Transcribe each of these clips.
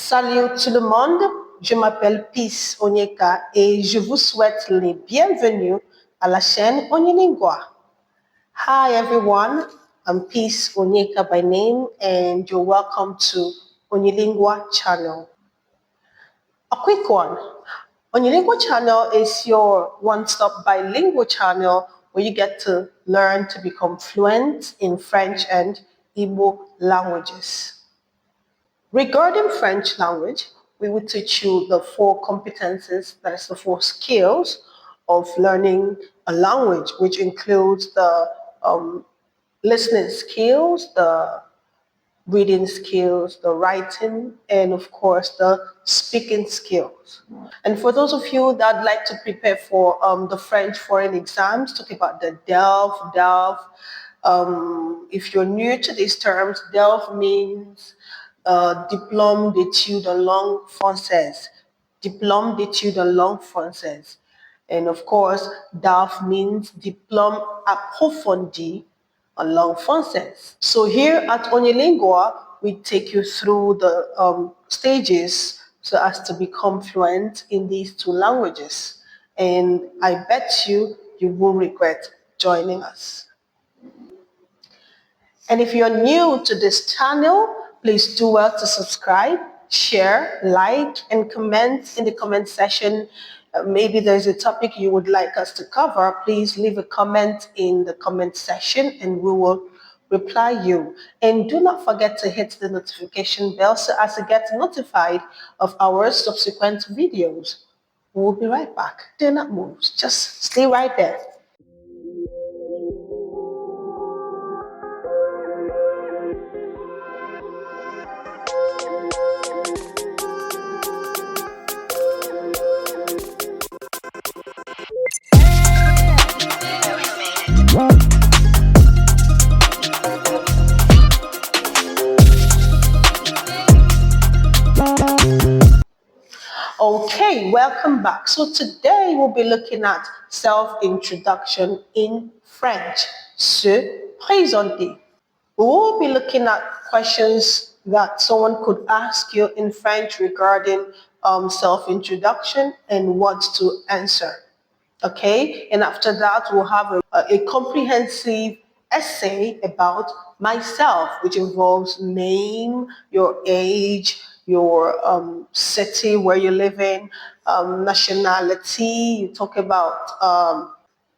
Salut tout le monde, je m'appelle Peace Onyeka et je vous souhaite les bienvenus à la chaîne Onyelingua. Hi everyone, I'm Peace Onyeka by name and you're welcome to Onyelingua channel. A quick one. Onyelingua channel is your one-stop bilingual channel where you get to learn to become fluent in French and Igbo languages. Regarding French language, we will teach you the 4 competencies, that is the 4 skills of learning a language, which includes the listening skills, the reading skills, the writing, and of course the speaking skills. And for those of you that like to prepare for the French foreign exams, talk about the DELF. If you're new to these terms, DELF means Diplôme d'études en langue française. Diplôme d'études en langue française. And of course, DAF means Diplôme approfondi en langue française. So here at Onyelingua, we take you through the stages so as to become fluent in these 2 languages. And I bet you will regret joining us. And if you're new to this channel, please do well to subscribe, share, like, and comment in the comment section. Maybe there's a topic you would like us to cover. Please leave a comment in the comment section and we will reply you. And do not forget to hit the notification bell so as to get notified of our subsequent videos. We'll be right back. Do not move. Just stay right there. Okay, welcome back. So today we'll be looking at self-introduction in French. Se présenter. We will be looking at questions that someone could ask you in French regarding self-introduction and what to answer. Okay, and after that we'll have a comprehensive essay about myself, which involves name, your age, your city where you live in, nationality. You talk about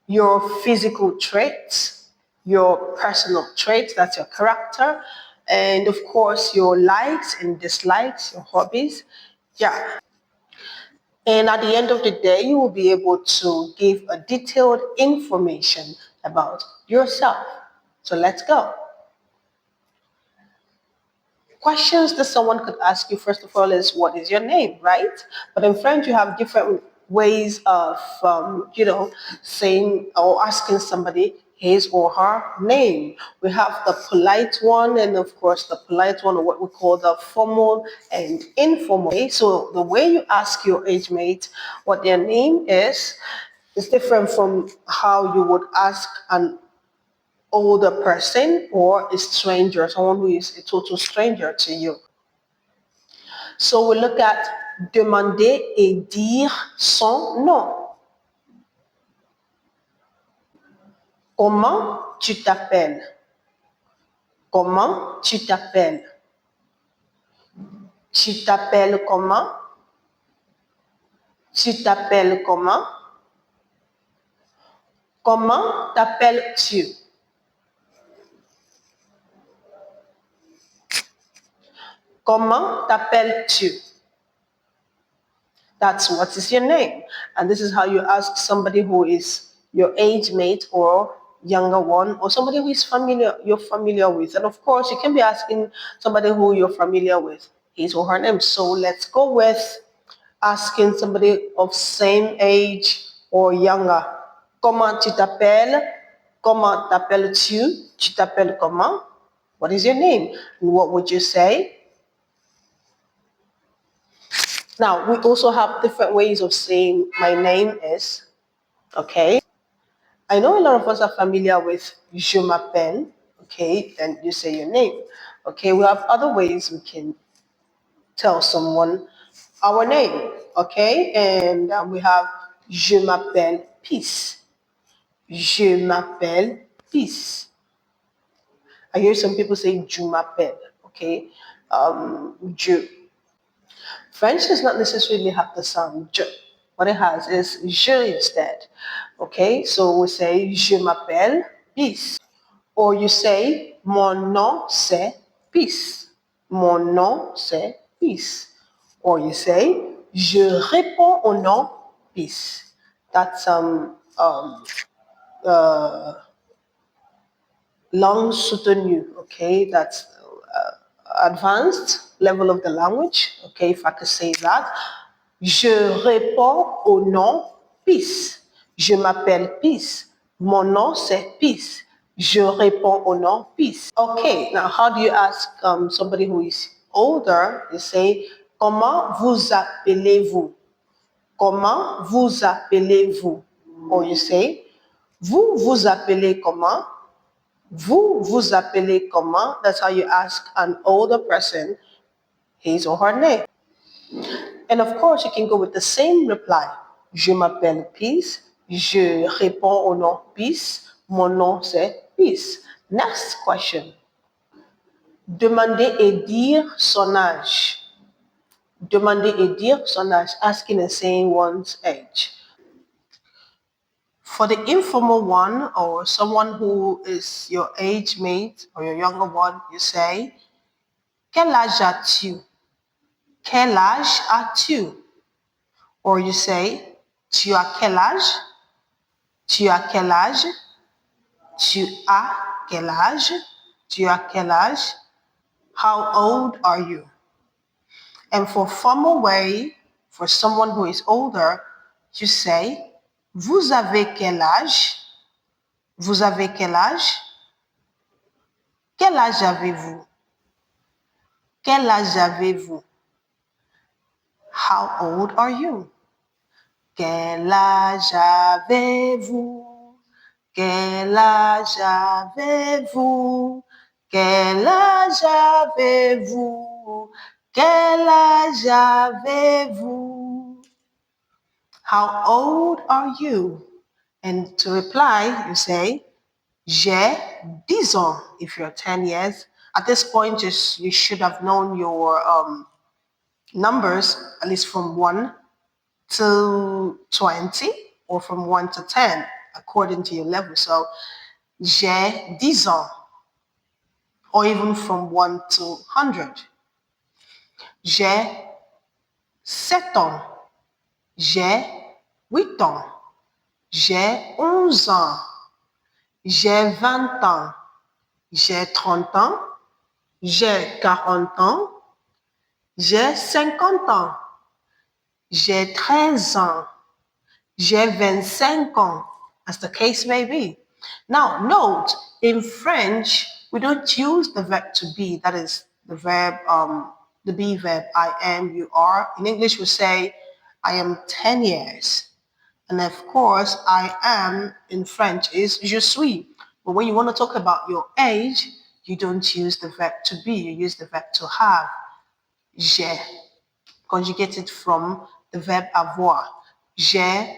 your physical traits, your personal traits, that's your character, and of course your likes and dislikes, your hobbies. Yeah. And at the end of the day, you will be able to give a detailed information about yourself. So let's go. Questions that someone could ask you, first of all, is what is your name, right? But in French, you have different ways of, saying or asking somebody his or her name. We have the polite one and of course the polite one, or what we call the formal and informal. Okay? So the way you ask your age mate what their name is different from how you would ask an older person or a stranger, someone who is a total stranger to you. So we look at demander et dire son nom. Comment tu t'appelles? Comment tu t'appelles? Tu t'appelles comment? Tu t'appelles comment? Comment t'appelles-tu? Comment t'appelles-tu? That's what is your name. And this is how you ask somebody who is your age mate or younger one, or somebody who is you're familiar with. And of course, you can be asking somebody who you're familiar with his or her name. So let's go with asking somebody of same age or younger. Comment tu t'appelles? Comment t'appelles-tu? Tu t'appelles comment? What is your name? And what would you say? Now, we also have different ways of saying my name is, okay? I know a lot of us are familiar with je m'appelle, okay? Then you say your name. Okay, we have other ways we can tell someone our name, okay? And we have je m'appelle Peace. Je m'appelle Peace. I hear some people say je m'appelle, okay? Je. French does not necessarily have the sound je. What it has is je instead, okay? So we say je m'appelle Peace. Or you say mon nom c'est Peace. Mon nom c'est Peace. Or you say je réponds au nom Peace. That's langue soutenue, okay? That's advanced level of the language, okay, if I could say that. Je réponds au nom Peace. Je m'appelle Peace. Mon nom c'est Peace. Je réponds au nom Peace. Okay, now how do you ask somebody who is older? You say, comment vous appelez-vous? Comment vous appelez-vous? Or you say, vous vous appelez comment? Vous vous appelez comment? That's how you ask an older person his or her name. And of course, you can go with the same reply. Je m'appelle Peace. Je réponds au nom Peace. Mon nom c'est Peace. Next question. Demander et dire son âge. Demander et dire son âge. Asking and saying one's age. For the informal one or someone who is your age mate or your younger one, you say, quel âge as-tu? Quel âge as-tu? Or you say, tu as quel âge? Tu as quel âge? Tu as quel âge? Tu as quel âge? How old are you? And for formal way, for someone who is older, you say, vous avez quel âge? Vous avez quel âge? Quel âge avez-vous? Quel âge avez-vous? How old are you? Quel âge avez-vous? Quel âge avez-vous? Quel âge avez-vous? Quel âge avez-vous? How old are you? And to reply, you say, j'ai 10 ans if you're 10 years. At this point, you should have known your numbers, at least from 1 to 20 or from 1 to 10, according to your level. So, j'ai 10 ans, or even from 1 to 100. J'ai 7 ans. J'ai 8 ans. J'ai 11 ans. J'ai 20 ans. J'ai 30 ans. J'ai 40 ans. J'ai 50 ans. J'ai 13 ans. J'ai 25 ans, as the case may be. Now, note, in French, we don't use the verb to be, that is the verb, the be verb, I am, you are. In English, we say, I am 10 years. And of course, I am in French is je suis. But when you want to talk about your age, you don't use the verb to be, you use the verb to have. J'ai, conjugated from the verb avoir. J'ai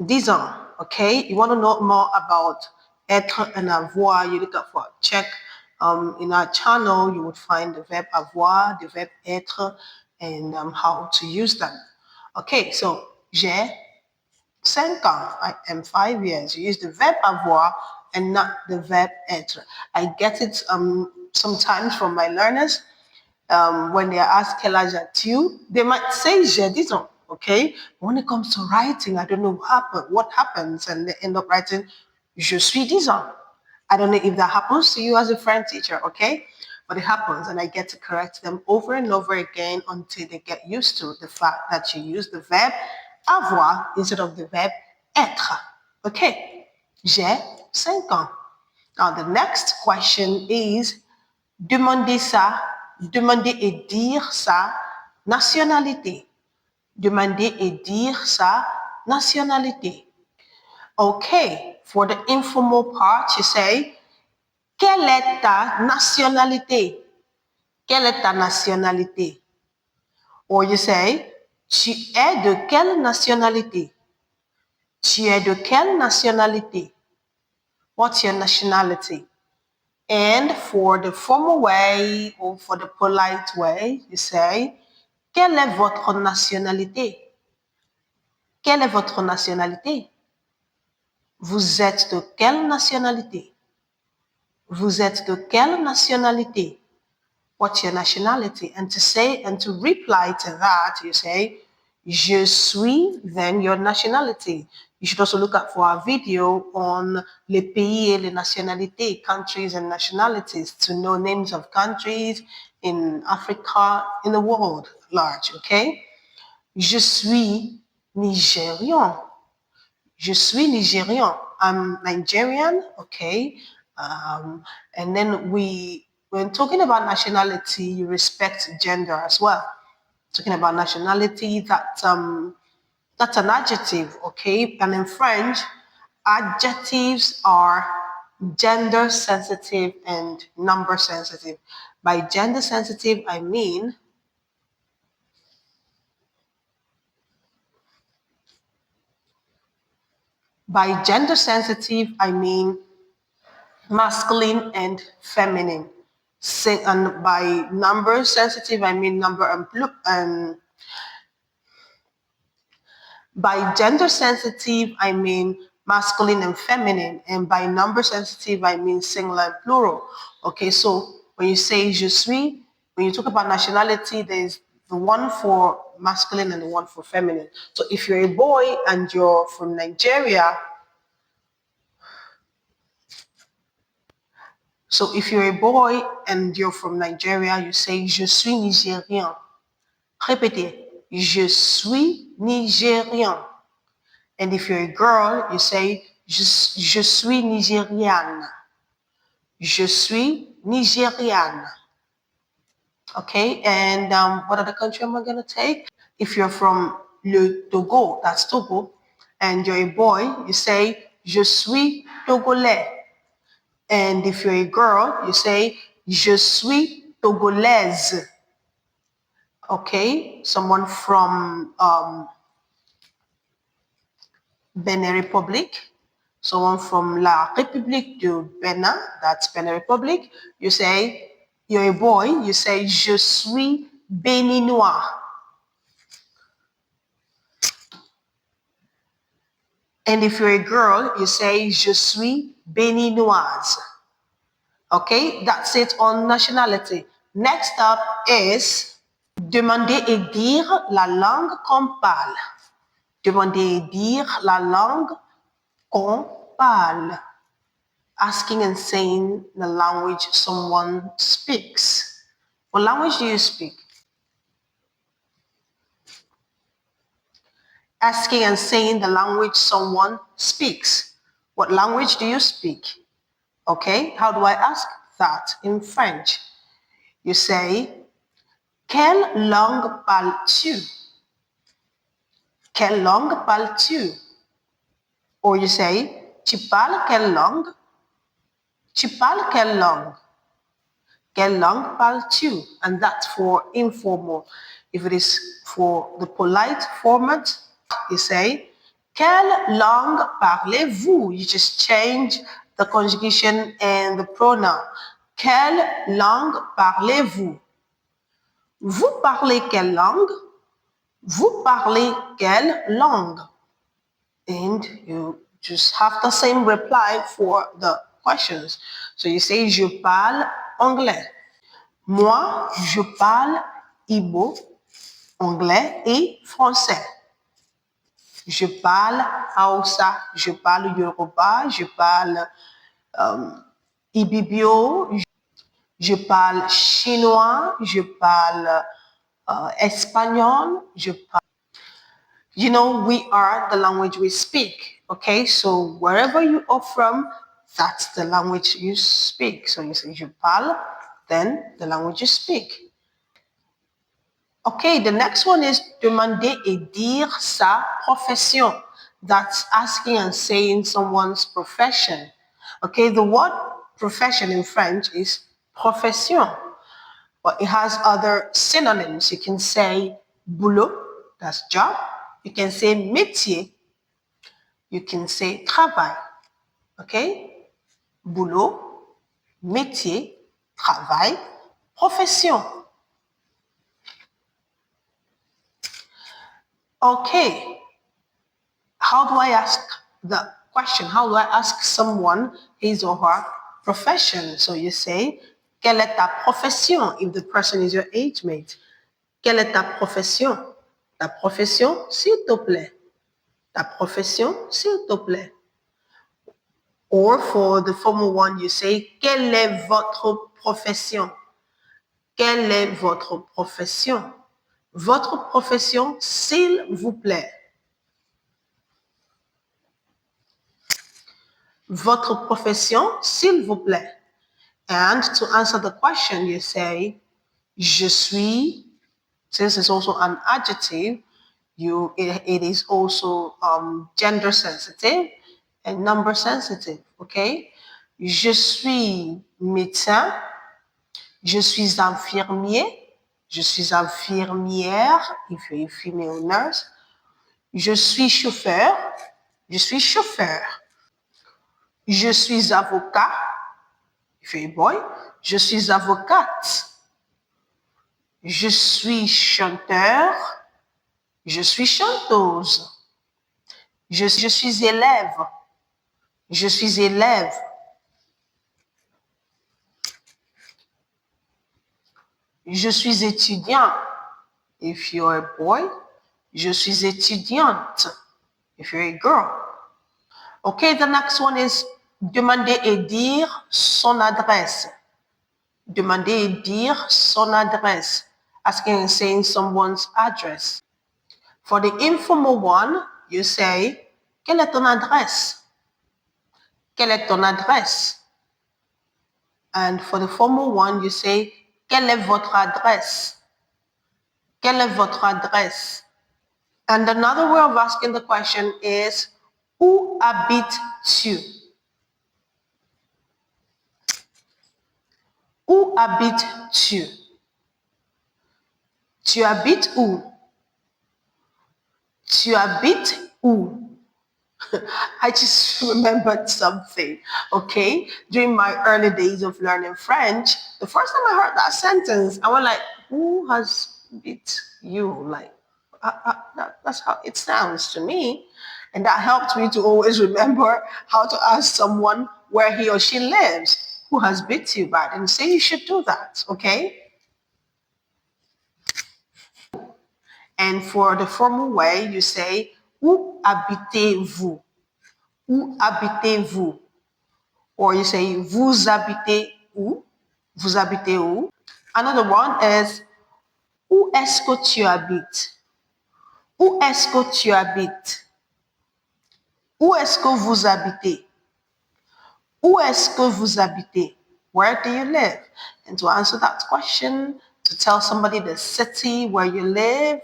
10 ans, okay? You want to know more about être and avoir, you look up for check. In our channel, you would find the verb avoir, the verb être, and how to use them. Okay, so j'ai 5 ans, I am 5 years. You use the verb avoir and not the verb être. I get it sometimes from my learners. When they are asked quel âge as-tu, they might say j'ai 10 ans, okay? When it comes to writing, I don't know what happens, and they end up writing je suis 10 ans. I don't know if that happens to you as a French teacher, okay? But it happens, and I get to correct them over and over again until they get used to the fact that you use the verb avoir instead of the verb être. Okay, j'ai 5 ans. Now the next question is, demander et dire sa nationalité. Demander et dire sa nationalité. Okay, for the informal part, you say, quelle est ta nationalité? Quelle est ta nationalité? Or you say, tu es de quelle nationalité? Tu es de quelle nationalité? What's your nationality? And for the formal way or for the polite way, you say, quelle est votre nationalité? Quelle est votre nationalité? Vous êtes de quelle nationalité? Vous êtes de quelle nationalité? What's your nationality? And to say and to reply to that, you say, je suis, then your nationality. You should also look up for our video on les pays et les nationalités, countries and nationalities, to know names of countries in Africa, in the world at large, okay? Je suis Nigérian. Je suis Nigerian. I'm Nigerian, okay? And then when talking about nationality, you respect gender as well. Talking about nationality, that's an adjective, okay? And in French, adjectives are gender sensitive and number sensitive. By gender sensitive, I mean masculine and feminine. And by number sensitive, I mean number and by gender sensitive, I mean masculine and feminine. And by number sensitive, I mean singular and plural. Okay, so when you say je suis, when you talk about nationality, there's the one for masculine and the one for feminine. So if you're a boy and you're from Nigeria, so if you're a boy and you're from Nigeria, you say je suis nigérien. Répétez, je suis nigérien. And if you're a girl, you say je suis nigériane. Je suis nigériane. Okay, and what other country am I going to take? If you're from le Togo, that's Togo, and you're a boy, you say je suis togolais. And if you're a girl, you say je suis togolaise. Okay, someone from Benin Republic, someone from La République du Benin, that's Benin Republic, you say, you're a boy, you say, je suis béninois. And if you're a girl, you say, je suis béninoise. Okay, that's it on nationality. Next up is demander et dire la langue qu'on parle. Demander et dire la langue qu'on parle. Asking and saying the language someone speaks. What language do you speak? Asking and saying the language someone speaks. What language do you speak? Okay, how do I ask that in French? You say, quelle langue parles-tu? Quelle langue parles-tu? Or you say, tu parles quelle langue? Tu parles quelle langue? Quelle langue parles-tu? And that's for informal. If it is for the polite format, you say, quelle langue parlez-vous? You just change the conjugation and the pronoun. Quelle langue parlez-vous? Vous parlez quelle langue? Vous parlez quelle langue? And you just have the same reply for the questions. So you say, je parle anglais. Moi, je parle Igbo, anglais et français. Je parle Hausa, je parle Yoruba, je parle Ibibio, je parle chinois, je parle espagnol, je parle. You know, we are the language we speak, okay? So wherever you are from, that's the language you speak. So you say je parle, then the language you speak. Okay, the next one is demander et dire sa profession. That's asking and saying someone's profession. Okay, the word profession in French is profession, but it has other synonyms. You can say Boulot, that's job. You can say métier. You can say travail. Okay? Boulot, métier, travail, profession. Okay. How do I ask the question? How do I ask someone his or her profession? So you say, quelle est ta profession if the person is your age mate? Quelle est ta profession? Ta profession, s'il te plaît. Ta profession, s'il te plaît. Or for the formal one, you say, quelle est votre profession? Quelle est votre profession? Votre profession, s'il vous plaît. Votre profession, s'il vous plaît. And to answer the question, you say, je suis, since it's also an adjective, it is also gender sensitive and number sensitive, okay? Je suis médecin, je suis infirmier, je suis infirmière, if you're a female nurse, je suis chauffeur, je suis chauffeur, je suis avocat, if you're a boy, je suis avocate, je suis chanteur, je suis chanteuse, je suis élève, je suis élève, je suis étudiant, if you're a boy, je suis étudiante, if you're a girl. Okay, the next one is demander et dire son adresse. Demander et dire son adresse. Asking and saying someone's address. For the informal one, you say, quelle est ton adresse? Quelle est ton adresse? And for the formal one, you say, quelle est votre adresse? Quelle est votre adresse? And another way of asking the question is, où habites-tu? Où habites-tu? Tu habites où? Tu habites où? I just remembered something, okay? During my early days of learning French, the first time I heard that sentence, I was like, who has beat you? Like, that's how it sounds to me. And that helped me to always remember how to ask someone where he or she lives. Who has beat you? But I didn't say you should do that, okay? And for the formal way, you say, où habitez-vous? Où habitez-vous? Or you say, vous habitez où? Vous habitez où? Another one is, où est-ce que tu habites? Où est-ce que tu habites? Où est-ce que vous habitez? Où est-ce que vous habitez? Where do you live? And to answer that question, to tell somebody the city where you live.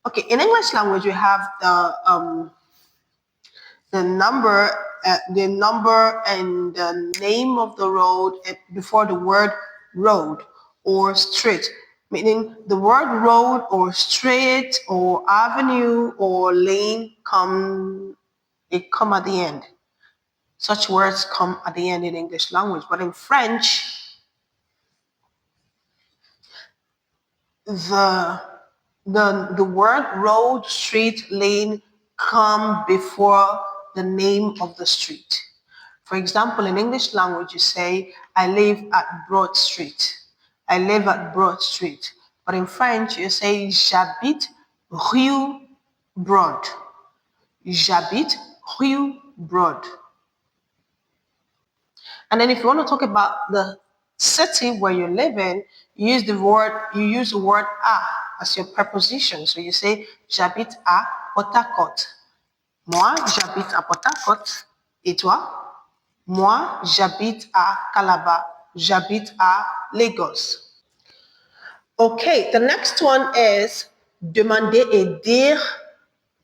Okay, in English language, we have the number and the name of the road before the word road or street, meaning the word road or street or avenue or lane come at the end. Such words come at the end in English language, but in French, the word road, street, lane come before the name of the street. For example, in English language, you say, I live at Broad Street. I live at Broad Street. But in French, you say, j'habite rue Broad. J'habite rue Broad. And then if you want to talk about the city where you live in, you use the word à as your preposition. So you say, j'habite à Port-à-Côte. Moi, j'habite à Port-à-Côte. Et toi? Moi, j'habite à Calabar. J'habite à Lagos. Okay, the next one is demander et dire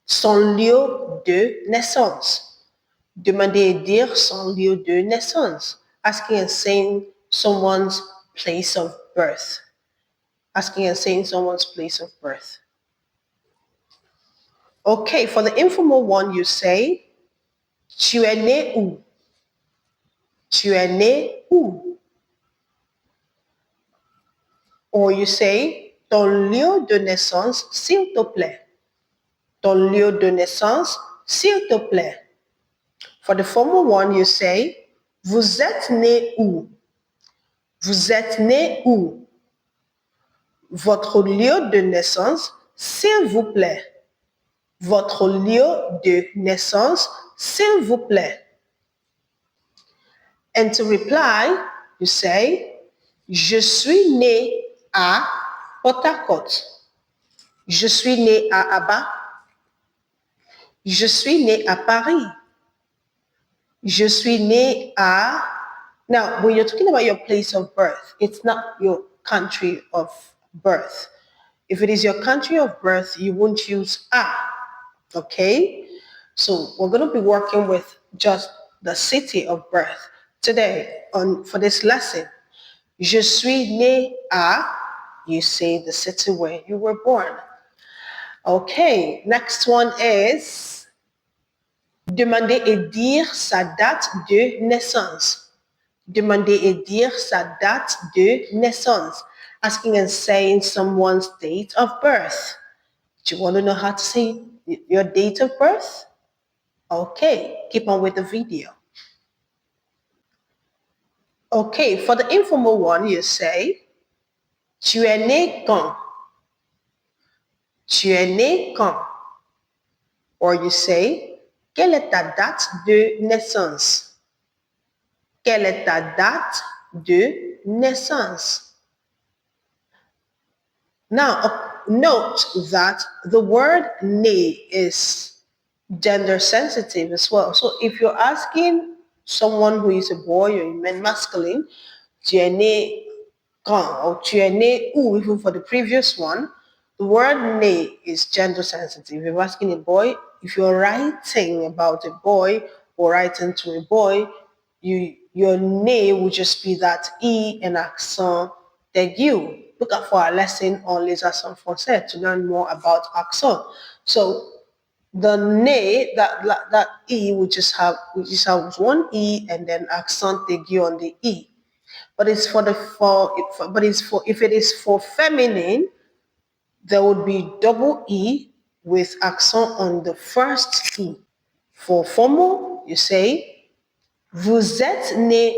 son lieu de naissance. Demander et dire son lieu de naissance. Asking and saying someone's place of birth. Asking and saying someone's place of birth. Okay, for the informal one, you say, tu es né où? Tu es né où? Or you say, ton lieu de naissance, s'il te plaît. Ton lieu de naissance, s'il te plaît. For the formal one, you say, vous êtes né où? Vous êtes né où? Votre lieu de naissance, s'il vous plaît. Votre lieu de naissance, s'il vous plaît. And to reply, you say, je suis né à Port Harcourt. Je suis né à Aba. Je suis né à Paris. Je suis né à... Now, when you're talking about your place of birth, it's not your country of birth. If it is your country of birth, you won't use a, okay? So we're going to be working with just the city of birth today for this lesson. Je suis né à, you say the city where you were born. Okay, next one is demander et dire sa date de naissance. Demander et dire sa date de naissance. Asking and saying someone's date of birth. Do you want to know how to say your date of birth? Okay, keep on with the video. Okay, for the informal one, you say, tu es né quand? Tu es né quand? Or you say, quelle est ta date de naissance? Quelle est ta date de naissance? Now, note that the word né is gender sensitive as well. So if you're asking someone who is a boy or a man masculine, tu es né quand or tu es né où, even for the previous one, the word né is gender sensitive. If you're asking a boy, if you're writing about a boy or writing to a boy, your né would just be that E and accent aigu. Look out for our lesson on les accents français to learn more about accent. So the ne, that E would just have one E and then accent aigu on the E. But it's if it is for feminine, there would be double E with accent on the first E. For formal, you say, vous êtes né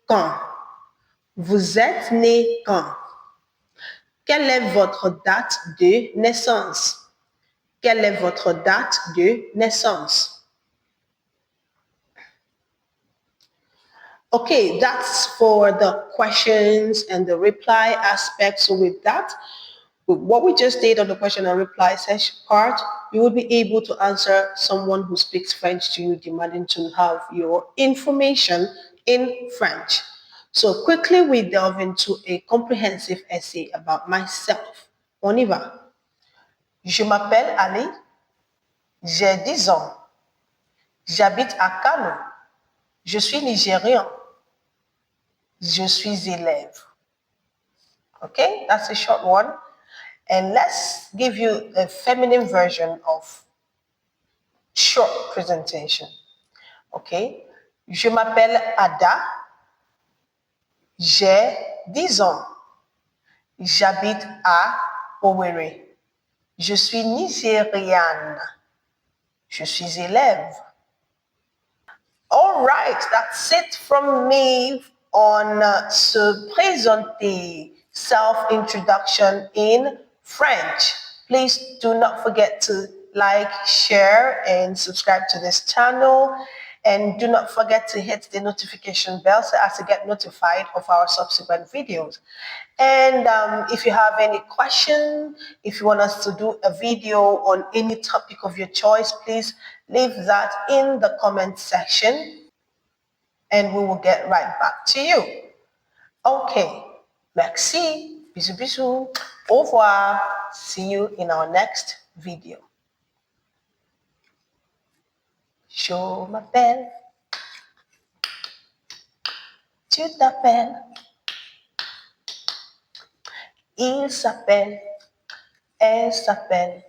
quand? Vous êtes né quand? Quelle est votre date de naissance? Quelle est votre date de naissance? Okay, that's for the questions and the reply aspect. So with that, with what we just did on the question and reply session part, you will be able to answer someone who speaks French to you demanding to have your information in French. So quickly we delve into a comprehensive essay about myself. On y va. Je m'appelle Ali, j'ai 10 ans. J'habite à Kano. Je suis nigérian. Je suis élève. Okay, that's a short one. And let's give you a feminine version of short presentation. Okay, je m'appelle Ada. J'ai 10 ans. J'habite à Owerri. Je suis nigériane. Je suis élève. All right, that's it from me on Se Présenter, self-introduction in French. Please do not forget to like, share, and subscribe to this channel. And do not forget to hit the notification bell so as to get notified of our subsequent videos. And if you have any question, if you want us to do a video on any topic of your choice, please leave that in the comment section and we will get right back to you. Okay, merci, bisous bisous, au revoir, see you in our next video. Je m'appelle, tu t'appelles, il s'appelle, elle s'appelle.